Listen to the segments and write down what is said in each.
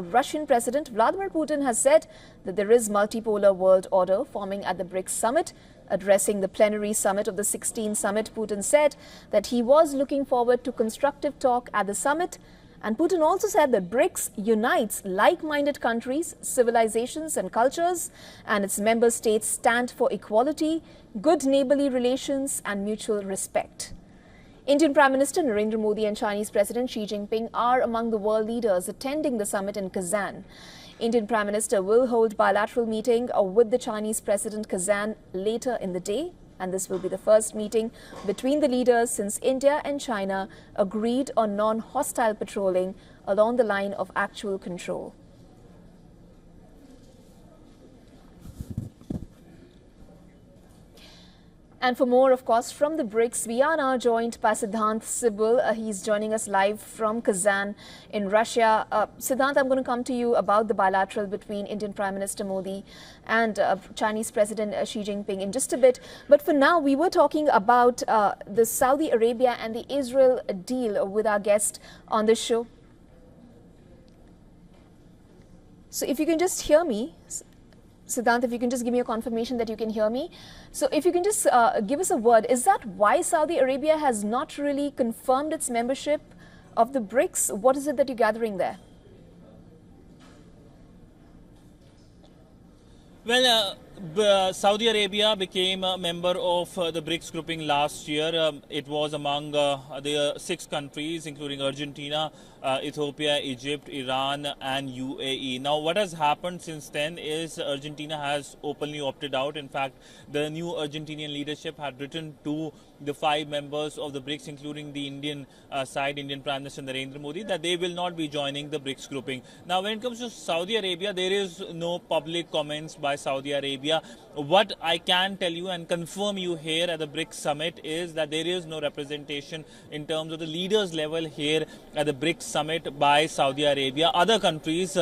Russian President Vladimir Putin has said that there is multipolar world order forming at the BRICS Summit. Addressing the plenary summit of the 16th summit, Putin said that he was looking forward to constructive talk at the summit. And Putin also said that BRICS unites like-minded countries, civilizations and cultures, and its member states stand for equality, good neighborly relations and mutual respect. Indian Prime Minister Narendra Modi and Chinese President Xi Jinping are among the world leaders attending the summit in Kazan. Indian Prime Minister will hold bilateral meeting with the Chinese President Kazan later in the day. And this will be the first meeting between the leaders since India and China agreed on non-hostile patrolling along the line of actual control. And for more, of course, from the BRICS, we are now joined by Siddhant Sibul. He's joining us live from Kazan in Russia. Siddhant, I'm going to come to you about the bilateral between Indian Prime Minister Modi and Chinese President Xi Jinping in just a bit. But for now, we were talking about the Saudi Arabia and the Israel deal with our guest on this show. So if you can just hear me. Siddhant, if you can just give me a confirmation that you can hear me. So if you can just give us a word, is that why Saudi Arabia has not really confirmed its membership of the BRICS? What is it that you're gathering there? Well, Saudi Arabia became a member of the BRICS grouping last year. It was among the 6 countries, including Argentina, Ethiopia, Egypt, Iran and UAE. Now, what has happened since then is Argentina has openly opted out. In fact, the new Argentinian leadership had written to the 5 members of the BRICS, including the Indian side, Indian Prime Minister Narendra Modi, that they will not be joining the BRICS grouping. Now, when it comes to Saudi Arabia, there is no public comments by Saudi Arabia. What I can tell you and confirm you here at the BRICS Summit is that there is no representation in terms of the leaders level here at the BRICS Summit by Saudi Arabia. Other countries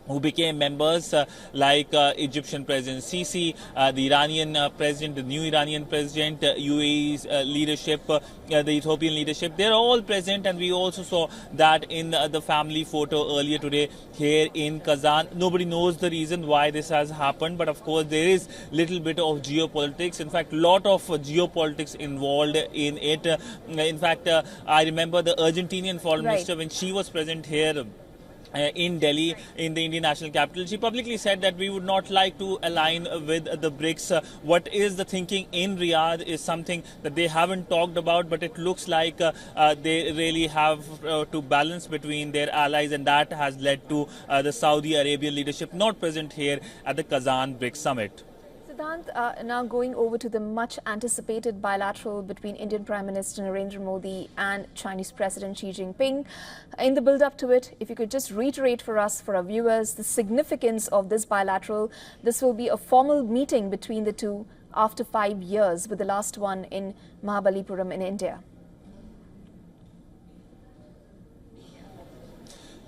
who became members like Egyptian President Sisi, the Iranian president, the new Iranian president, UAE's leadership, the Ethiopian leadership, they're all present. And we also saw that in the family photo earlier today here in Kazan. Nobody knows the reason why this has happened, but of course there is little bit of geopolitics. In fact, lot of geopolitics involved in it. In fact, I remember the Argentinian foreign minister, when she was present here in Delhi, in the Indian national capital, she publicly said that we would not like to align with the BRICS. What is the thinking in Riyadh is something that they haven't talked about, but it looks like they really have to balance between their allies, and that has led to the Saudi Arabian leadership not present here at the Kazan BRICS Summit. Siddhant, now going over to the much anticipated bilateral between Indian Prime Minister Narendra Modi and Chinese President Xi Jinping. In the build up to it, if you could just reiterate for us, for our viewers, the significance of this bilateral. This will be a formal meeting between the two after 5 years, with the last one in Mahabalipuram in India.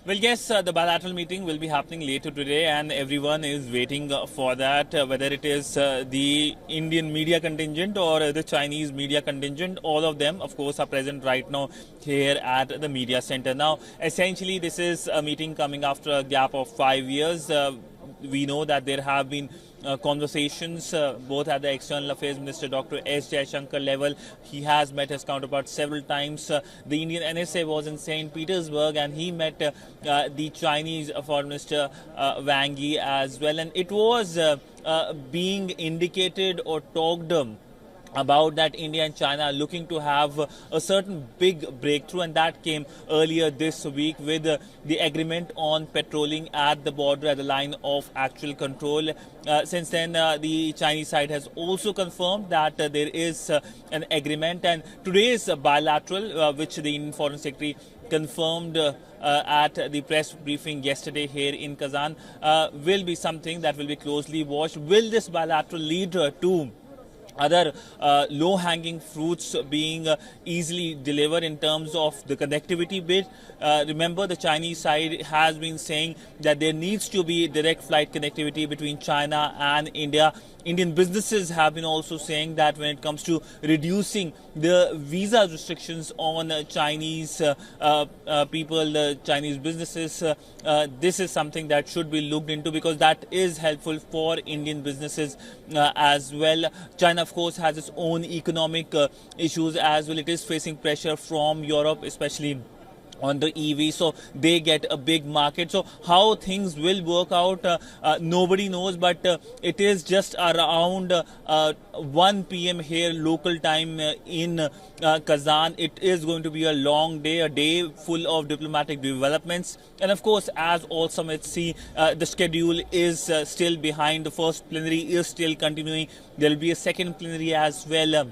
Well, yes, the bilateral meeting will be happening later today, and everyone is waiting for that, whether it is the Indian media contingent or the Chinese media contingent. All of them, of course, are present right now here at the media center. Now, essentially, this is a meeting coming after a gap of 5 years. We know that there have been conversations both at the External Affairs Minister Dr. S. Jaishankar level. He has met his counterpart several times. The Indian NSA was in St. Petersburg, and he met the Chinese Foreign Minister Wang Yi as well. And it was being indicated or talked about that India and China are looking to have a certain big breakthrough, and that came earlier this week with the agreement on patrolling at the border at the line of actual control. Since then, the Chinese side has also confirmed that there is an agreement, and today's bilateral, which the Indian Foreign Secretary confirmed at the press briefing yesterday here in Kazan, will be something that will be closely watched. Will this bilateral lead to other low-hanging fruits being easily delivered in terms of the connectivity bit. Remember, the Chinese side has been saying that there needs to be direct flight connectivity between China and India. Indian businesses have been also saying that when it comes to reducing the visa restrictions on Chinese people, Chinese businesses, this is something that should be looked into, because that is helpful for Indian businesses as well. China, of course, has its own economic issues as well. It is facing pressure from Europe, especially on the EV, so they get a big market. So how things will work out, nobody knows, but it is just around 1 p.m. here local time in Kazan. It is going to be a long day, a day full of diplomatic developments, and of course, as all summits see, the schedule is still behind. The first plenary is still continuing. There will be a second plenary as well.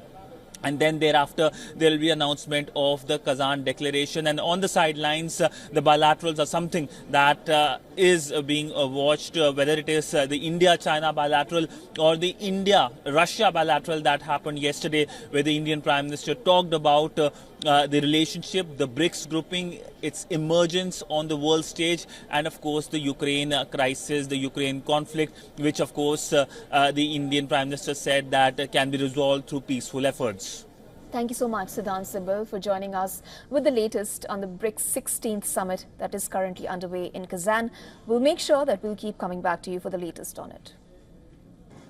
And then thereafter, there will be announcement of the Kazan declaration. And on the sidelines, the bilaterals are something that is being watched, whether it is the India-China bilateral or the India-Russia bilateral that happened yesterday, where the Indian Prime Minister talked about the relationship, the BRICS grouping, its emergence on the world stage, and of course the Ukraine crisis, the Ukraine conflict, which of course the Indian Prime Minister said that can be resolved through peaceful efforts. Thank you so much, Siddhant Sibal, for joining us with the latest on the BRICS 16th summit that is currently underway in Kazan. We'll make sure that we'll keep coming back to you for the latest on it.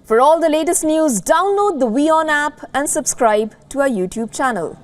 For all the latest news, download the WION app and subscribe to our YouTube channel.